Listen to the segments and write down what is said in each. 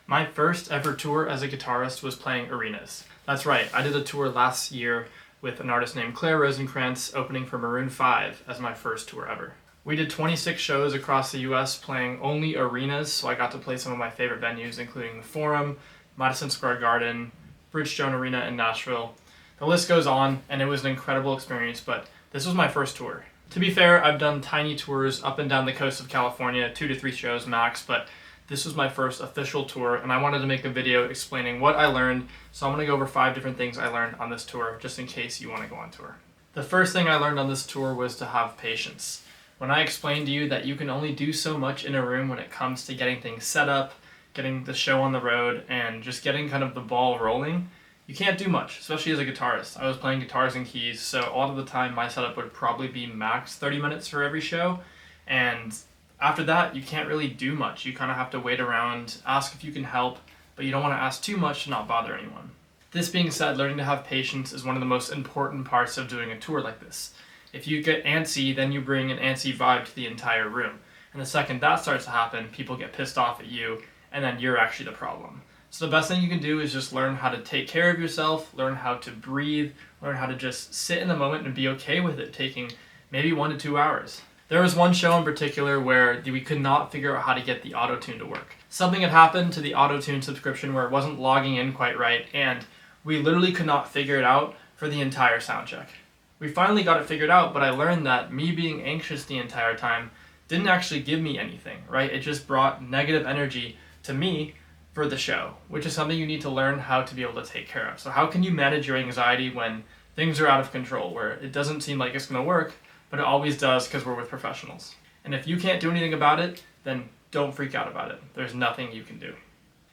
My first ever tour as a guitarist was playing arenas. That's right, I did a tour last year with an artist named Claire Rosenkrantz opening for Maroon 5 as my first tour ever. We did 26 shows across the US playing only arenas, so I got to play some of my favorite venues including the Forum, Madison Square Garden, Bridgestone Arena in Nashville. The list goes on, and it was an incredible experience, but this was my first tour. To be fair, I've done tiny tours up and down the coast of California, 2 to 3 shows max, but this was my first official tour, and I wanted to make a video explaining what I learned, so I'm going to go over 5 different things I learned on this tour, just in case you want to go on tour. The first thing I learned on this tour was to have patience. When I explained to you that you can only do so much in a room when it comes to getting things set up, getting the show on the road, and just getting kind of the ball rolling, you can't do much, especially as a guitarist. I was playing guitars and keys, so a lot of the time my setup would probably be max 30 minutes for every show, and after that, you can't really do much. You kind of have to wait around, ask if you can help, but you don't want to ask too much to not bother anyone. This being said, learning to have patience is one of the most important parts of doing a tour like this. If you get antsy, then you bring an antsy vibe to the entire room. And the second that starts to happen, people get pissed off at you, and then you're actually the problem. So the best thing you can do is just learn how to take care of yourself, learn how to breathe, learn how to just sit in the moment and be okay with it taking maybe 1 to 2 hours. There was one show in particular where we could not figure out how to get the auto-tune to work. Something had happened to the auto-tune subscription where it wasn't logging in quite right, and we literally could not figure it out for the entire sound check. We finally got it figured out, but I learned that me being anxious the entire time didn't actually give me anything, right? It just brought negative energy to me for the show, which is something you need to learn how to be able to take care of. So how can you manage your anxiety when things are out of control, where it doesn't seem like it's going to work, but it always does because we're with professionals. And if you can't do anything about it, then don't freak out about it. There's nothing you can do.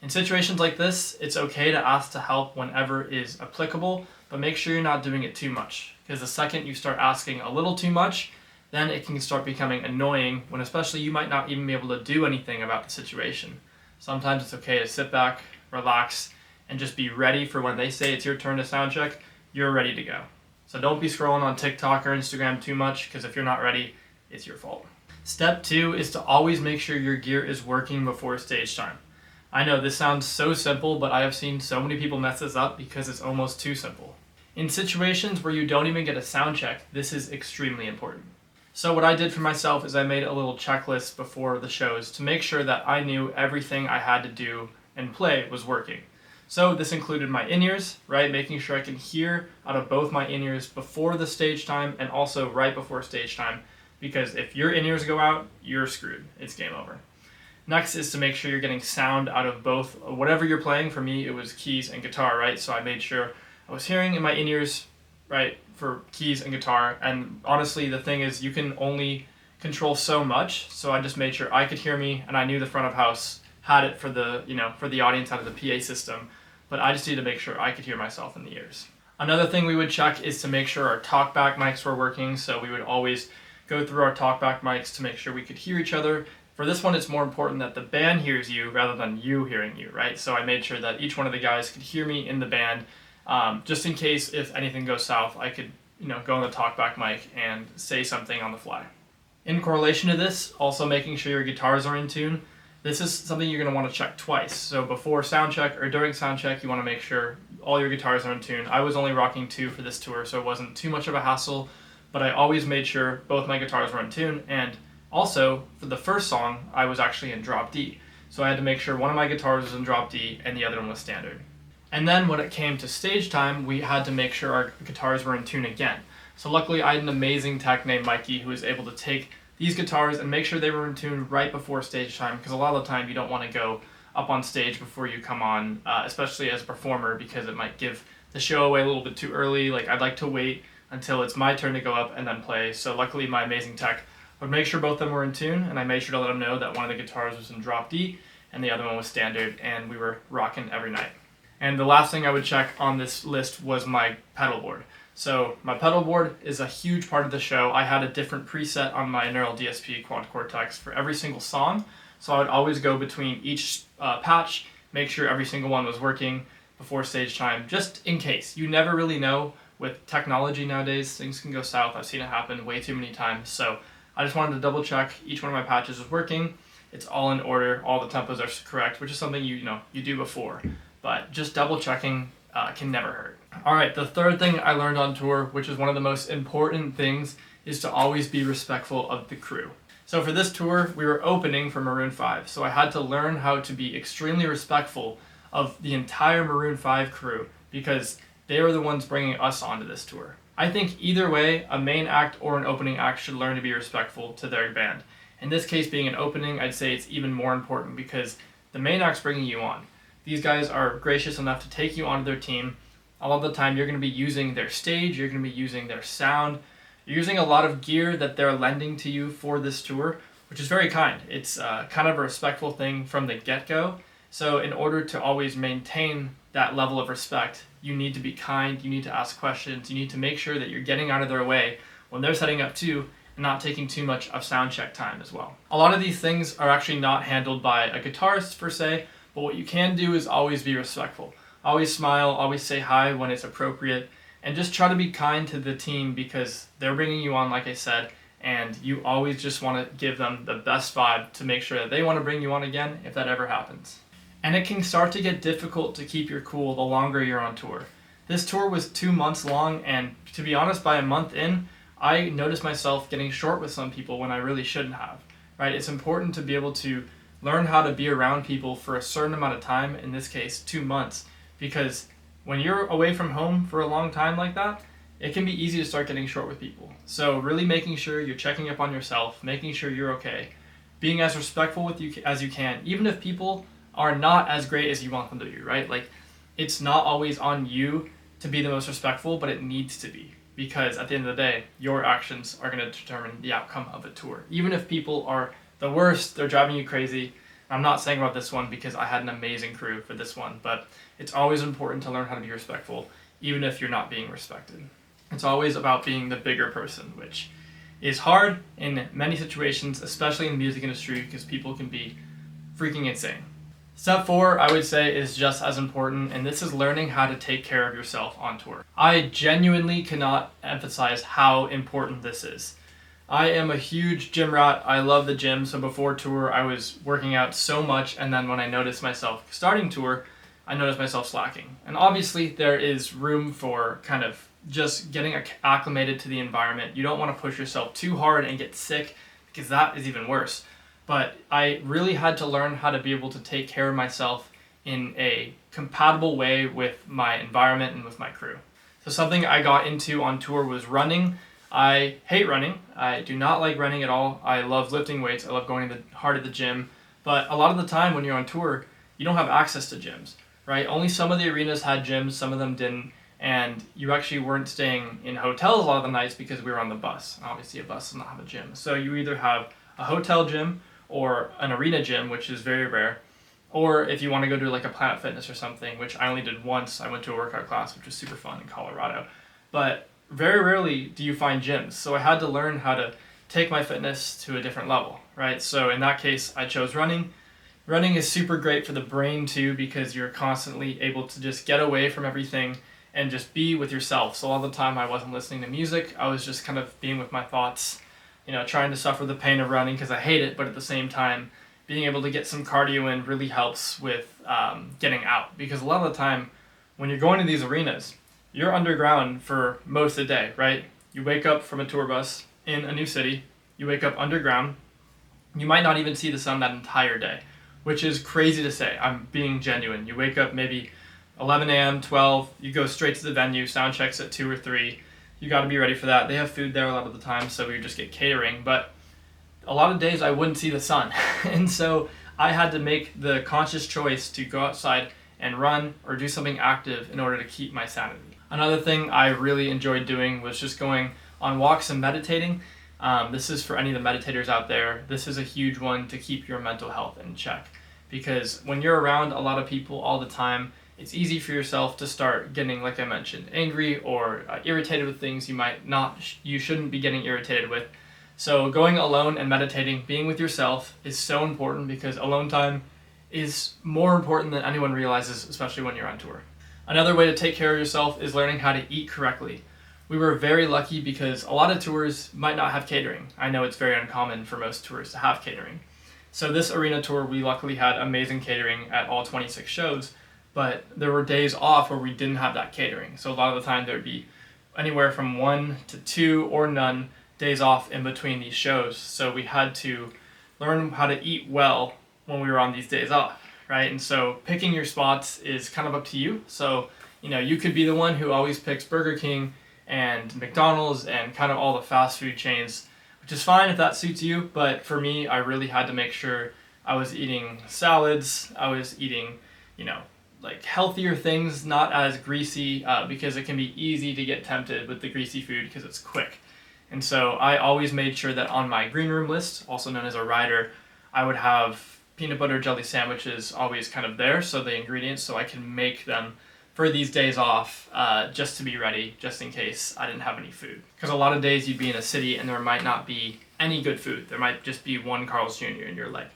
In situations like this, it's okay to ask to help whenever is applicable, but make sure you're not doing it too much. Because the second you start asking a little too much, then it can start becoming annoying when especially you might not even be able to do anything about the situation. Sometimes it's okay to sit back, relax, and just be ready for when they say it's your turn to sound check, you're ready to go. So don't be scrolling on TikTok or Instagram too much, because if you're not ready, it's your fault. Step 2 is to always make sure your gear is working before stage time. I know this sounds so simple, but I have seen so many people mess this up because it's almost too simple. In situations where you don't even get a sound check, this is extremely important. So what I did for myself is I made a little checklist before the shows to make sure that I knew everything I had to do and play was working. So this included my in-ears, right? Making sure I can hear out of both my in-ears before the stage time and also right before stage time, because if your in-ears go out, you're screwed. It's game over. Next is to make sure you're getting sound out of both, whatever you're playing. For me, it was keys and guitar, right? So I made sure I was hearing in my in-ears, right, for keys and guitar. And honestly, the thing is you can only control so much, so I just made sure I could hear me, and I knew the front of house had it for the, for the audience out of the PA system, but I just needed to make sure I could hear myself in the ears. Another thing we would check is to make sure our talkback mics were working, so we would always go through our talkback mics to make sure we could hear each other. For this one, it's more important that the band hears you rather than you hearing you, right? So I made sure that each one of the guys could hear me in the band, just in case if anything goes south, I could, go on the talkback mic and say something on the fly. In correlation to this, also making sure your guitars are in tune. This is something you're going to want to check twice. So before sound check or during sound check, you want to make sure all your guitars are in tune. I was only rocking 2 for this tour, so it wasn't too much of a hassle, but I always made sure both my guitars were in tune. And also, for the first song, I was actually in drop D. So I had to make sure one of my guitars was in drop D and the other one was standard. And then when it came to stage time, we had to make sure our guitars were in tune again. So luckily, I had an amazing tech named Mikey who was able to take these guitars and make sure they were in tune right before stage time, because a lot of the time you don't want to go up on stage before you come on, especially as a performer, because it might give the show away a little bit too early. Like, I'd like to wait until it's my turn to go up and then play. So luckily my amazing tech would make sure both of them were in tune, and I made sure to let them know that one of the guitars was in drop D and the other one was standard, and we were rocking every night. And the last thing I would check on this list was my pedal board. So my pedal board is a huge part of the show. I had a different preset on my Neural DSP Quad Cortex for every single song. So I would always go between each patch, make sure every single one was working before stage time, just in case. You never really know. With technology nowadays, things can go south. I've seen it happen way too many times. So I just wanted to double check each one of my patches was working. it's all in order, all the tempos are correct, which is something you do before. But just double checking can never hurt. All right, the third thing I learned on tour, which is one of the most important things, is to always be respectful of the crew. So for this tour, we were opening for Maroon 5, so I had to learn how to be extremely respectful of the entire Maroon 5 crew because they were the ones bringing us onto this tour. I think either way, a main act or an opening act should learn to be respectful to their band. In this case, being an opening, I'd say it's even more important because the main act's bringing you on. These guys are gracious enough to take you onto their team. A lot of the time, you're going to be using their stage, you're going to be using their sound, you're using a lot of gear that they're lending to you for this tour, which is very kind. It's kind of a respectful thing from the get-go. So in order to always maintain that level of respect, you need to be kind, you need to ask questions, you need to make sure that you're getting out of their way when they're setting up too, and not taking too much of sound check time as well. A lot of these things are actually not handled by a guitarist per se, but what you can do is always be respectful. Always smile, always say hi when it's appropriate, and just try to be kind to the team because they're bringing you on, like I said, and you always just want to give them the best vibe to make sure that they want to bring you on again if that ever happens. And it can start to get difficult to keep your cool the longer you're on tour. This tour was 2 months long, and to be honest, by a month in, I noticed myself getting short with some people when I really shouldn't have, right? It's important to be able to learn how to be around people for a certain amount of time, in this case, 2 months, because when you're away from home for a long time like that, it can be easy to start getting short with people. So really making sure you're checking up on yourself, making sure you're okay, being as respectful with you as you can, even if people are not as great as you want them to be, right? Like, it's not always on you to be the most respectful, but it needs to be. Because at the end of the day, your actions are going to determine the outcome of a tour. Even if people are the worst, they're driving you crazy. I'm not saying about this one because I had an amazing crew for this one, but it's always important to learn how to be respectful, even if you're not being respected. It's always about being the bigger person, which is hard in many situations, especially in the music industry, because people can be freaking insane. Step 4, I would say, is just as important, and this is learning how to take care of yourself on tour. I genuinely cannot emphasize how important this is. I am a huge gym rat. I love the gym, so before tour, I was working out so much, and then when I noticed myself starting tour, I noticed myself slacking. And obviously, there is room for kind of just getting acclimated to the environment. You don't want to push yourself too hard and get sick, because that is even worse. But I really had to learn how to be able to take care of myself in a compatible way with my environment and with my crew. So something I got into on tour was running. I hate running. I do not like running at all. I love lifting weights. I love going to the heart of the gym. But a lot of the time when you're on tour, you don't have access to gyms, right? Only some of the arenas had gyms, some of them didn't. And you actually weren't staying in hotels a lot of the nights because we were on the bus. Obviously, a bus does not have a gym. So you either have a hotel gym or an arena gym, which is very rare, or if you want to go to like a Planet Fitness or something, which I only did once. I went to a workout class, which was super fun in Colorado. But very rarely do you find gyms. So I had to learn how to take my fitness to a different level, right? So in that case, I chose running. Running is super great for the brain too, because you're constantly able to just get away from everything and just be with yourself. So all the time I wasn't listening to music. I was just kind of being with my thoughts, trying to suffer the pain of running because I hate it, but at the same time, being able to get some cardio in really helps with getting out. Because a lot of the time, when you're going to these arenas, you're underground for most of the day, right? You wake up from a tour bus in a new city, you wake up underground, you might not even see the sun that entire day, which is crazy to say. I'm being genuine. You wake up maybe 11 a.m., 12, you go straight to the venue, sound checks at 2 or 3, you got to be ready for that. They have food there a lot of the time, so we just get catering. But a lot of days I wouldn't see the sun. And so I had to make the conscious choice to go outside and run or do something active in order to keep my sanity. Another thing I really enjoyed doing was just going on walks and meditating. This is for any of the meditators out there. This is a huge one to keep your mental health in check. Because when you're around a lot of people all the time, it's easy for yourself to start getting, like I mentioned, angry or irritated with things you shouldn't be getting irritated with. So going alone and meditating, being with yourself is so important because alone time is more important than anyone realizes, especially when you're on tour. Another way to take care of yourself is learning how to eat correctly. We were very lucky because a lot of tours might not have catering. I know it's very uncommon for most tours to have catering. So this arena tour, we luckily had amazing catering at all 26 shows, but there were days off where we didn't have that catering. So a lot of the time there'd be anywhere from 1 to 2 or none days off in between these shows. So we had to learn how to eat well when we were on these days off, right? And so picking your spots is kind of up to you. So, you could be the one who always picks Burger King and McDonald's and kind of all the fast food chains, which is fine if that suits you. But for me, I really had to make sure I was eating salads. I was eating, like healthier things, not as greasy, because it can be easy to get tempted with the greasy food because it's quick. And so I always made sure that on my green room list, also known as a rider, I would have peanut butter jelly sandwiches always kind of there, so the ingredients, so I can make them for these days off, just to be ready, just in case I didn't have any food. Because a lot of days you'd be in a city and there might not be any good food. There might just be one Carl's Jr. and you're like,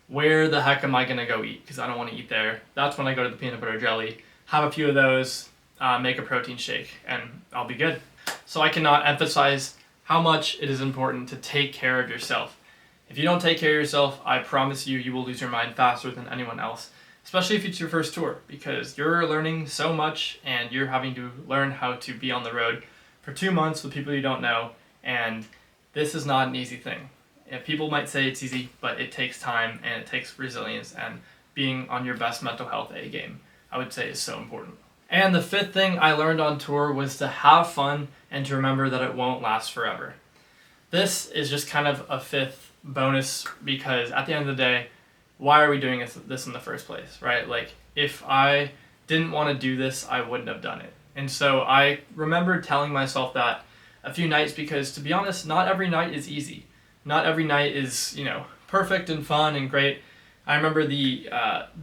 where the heck am I going to go eat? Because I don't want to eat there. That's when I go to the peanut butter jelly, have a few of those, make a protein shake, and I'll be good. So I cannot emphasize how much it is important to take care of yourself. If you don't take care of yourself, I promise you, you will lose your mind faster than anyone else, especially if it's your first tour, because you're learning so much and you're having to learn how to be on the road for 2 months with people you don't know, and this is not an easy thing. People might say it's easy, but it takes time and it takes resilience, and being on your best mental health A game, I would say, is so important. And the fifth thing I learned on tour was to have fun and to remember that it won't last forever. This is just kind of a fifth bonus because at the end of the day, why are we doing this in the first place, right? Like, if I didn't want to do this, I wouldn't have done it. And so I remember telling myself that a few nights because, to be honest, not every night is easy. Not every night is, perfect and fun and great. I remember the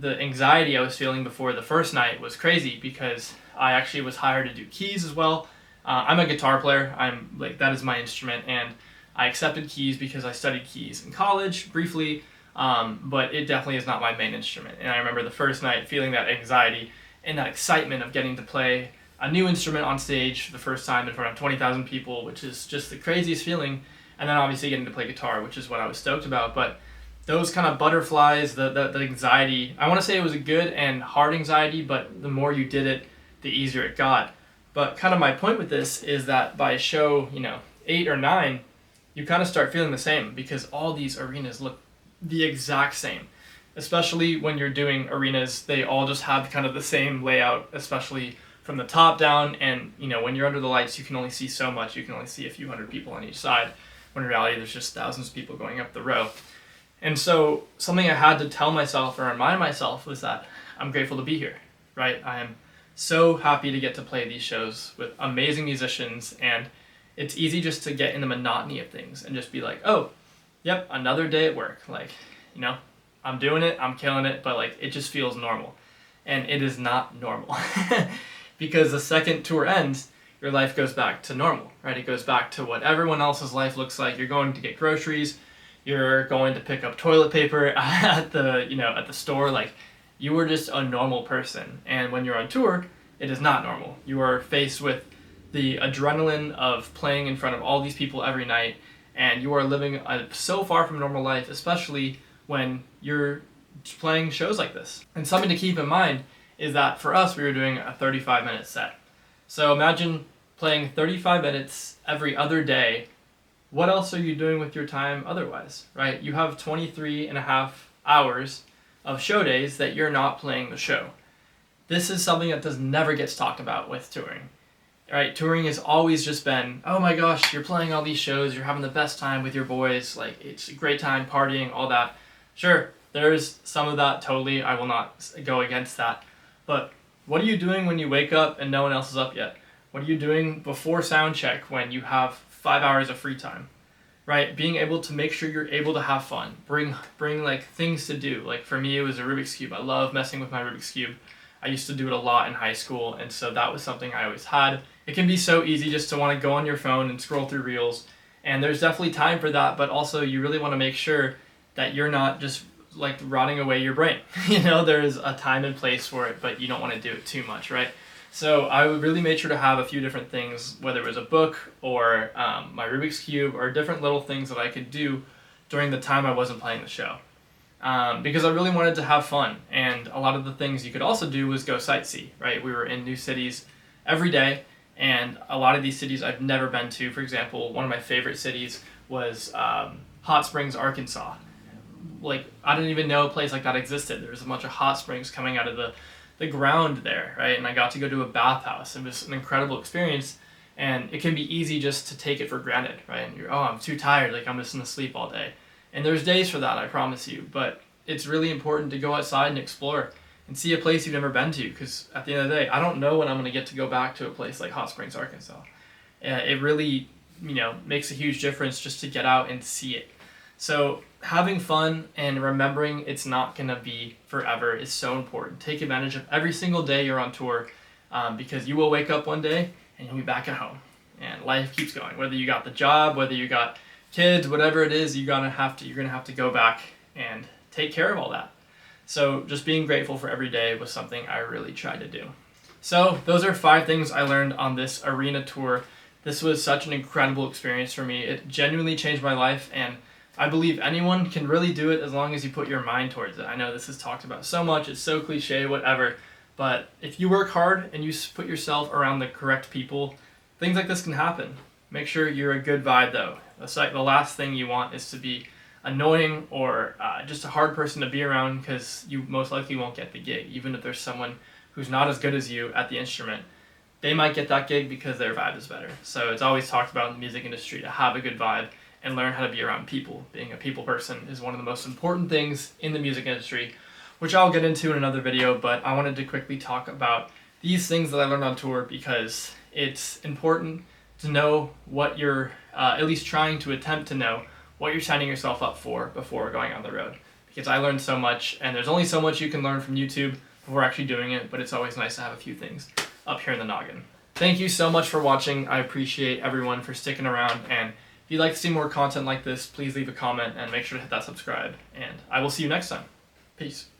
anxiety I was feeling before the first night was crazy because I actually was hired to do keys as well. I'm a guitar player. That is my instrument, and I accepted keys because I studied keys in college briefly, but it definitely is not my main instrument. And I remember the first night feeling that anxiety and that excitement of getting to play a new instrument on stage for the first time in front of 20,000 people, which is just the craziest feeling. And then obviously getting to play guitar, which is what I was stoked about. But those kind of butterflies, the anxiety, I want to say it was a good and hard anxiety, but the more you did it, the easier it got. But kind of my point with this is that by show, 8 or 9, you kind of start feeling the same because all these arenas look the exact same. Especially when you're doing arenas, they all just have kind of the same layout, especially from the top down. And, when you're under the lights, you can only see so much. You can only see a few hundred people on each side, when in reality there's just thousands of people going up the row. And so something I had to tell myself or remind myself was that I'm grateful to be here, right? I am so happy to get to play these shows with amazing musicians, and it's easy just to get in the monotony of things and just be like, oh, yep, another day at work. I'm doing it, I'm killing it, but it just feels normal. And it is not normal. Because the second tour ends, your life goes back to normal, right? It goes back to what everyone else's life looks like. You're going to get groceries, you're going to pick up toilet paper at the store. You were just a normal person. And when you're on tour, it is not normal. You are faced with the adrenaline of playing in front of all these people every night, and you are living so far from normal life, especially when you're playing shows like this. And something to keep in mind is that for us, we were doing a 35-minute set. So imagine playing 35 minutes every other day. What else are you doing with your time otherwise, right? You have 23 and a half hours of show days that you're not playing the show. This is something that never gets talked about with touring, right? Touring has always just been, oh my gosh, you're playing all these shows, you're having the best time with your boys, it's a great time partying, all that. Sure, there's some of that, totally. I will not go against that. But what are you doing when you wake up and no one else is up yet? What are you doing before sound check when you have 5 hours of free time, right? Being able to make sure you're able to have fun, bring things to do. For me, it was a Rubik's Cube. I love messing with my Rubik's Cube. I used to do it a lot in high school, and so that was something I always had. It can be so easy just to want to go on your phone and scroll through reels, and there's definitely time for that, but also you really want to make sure that you're not just rotting away your brain. There's a time and place for it, but you don't want to do it too much, right? So I would really make sure to have a few different things, whether it was a book or my Rubik's Cube or different little things that I could do during the time I wasn't playing the show. because I really wanted to have fun. And a lot of the things you could also do was go sightsee, right? We were in new cities every day, and a lot of these cities I've never been to. For example, one of my favorite cities was Hot Springs, Arkansas. Like, I didn't even know a place like that existed. There was a bunch of hot springs coming out of the ground there, right? And I got to go to a bathhouse. It was an incredible experience, and it can be easy just to take it for granted, right? And you're, oh, I'm too tired, like I'm just gonna sleep all day. And there's days for that, I promise you, but it's really important to go outside and explore and see a place you've never been to, because at the end of the day, I don't know when I'm gonna get to go back to a place like Hot Springs, Arkansas. It really, makes a huge difference just to get out and see it. So having fun and remembering it's not going to be forever is so important. Take advantage of every single day you're on tour, because you will wake up one day and you'll be back at home. And life keeps going. Whether you got the job, whether you got kids, whatever it is, you're going to have to go back and take care of all that. So just being grateful for every day was something I really tried to do. So those are 5 things I learned on this arena tour. This was such an incredible experience for me. It genuinely changed my life, and I believe anyone can really do it as long as you put your mind towards it. I know this is talked about so much, it's so cliche, whatever, but if you work hard and you put yourself around the correct people, things like this can happen. Make sure you're a good vibe though. The last thing you want is to be annoying or just a hard person to be around, because you most likely won't get the gig. Even if there's someone who's not as good as you at the instrument, they might get that gig because their vibe is better. So it's always talked about in the music industry to have a good vibe and learn how to be around people. Being a people person is one of the most important things in the music industry, which I'll get into in another video, but I wanted to quickly talk about these things that I learned on tour, because it's important to know what you're, at least trying to attempt to know what you're signing yourself up for before going on the road. Because I learned so much, and there's only so much you can learn from YouTube before actually doing it, but it's always nice to have a few things up here in the noggin. Thank you so much for watching. I appreciate everyone for sticking around, and if you'd like to see more content like this, please leave a comment and make sure to hit that subscribe, and I will see you next time. Peace.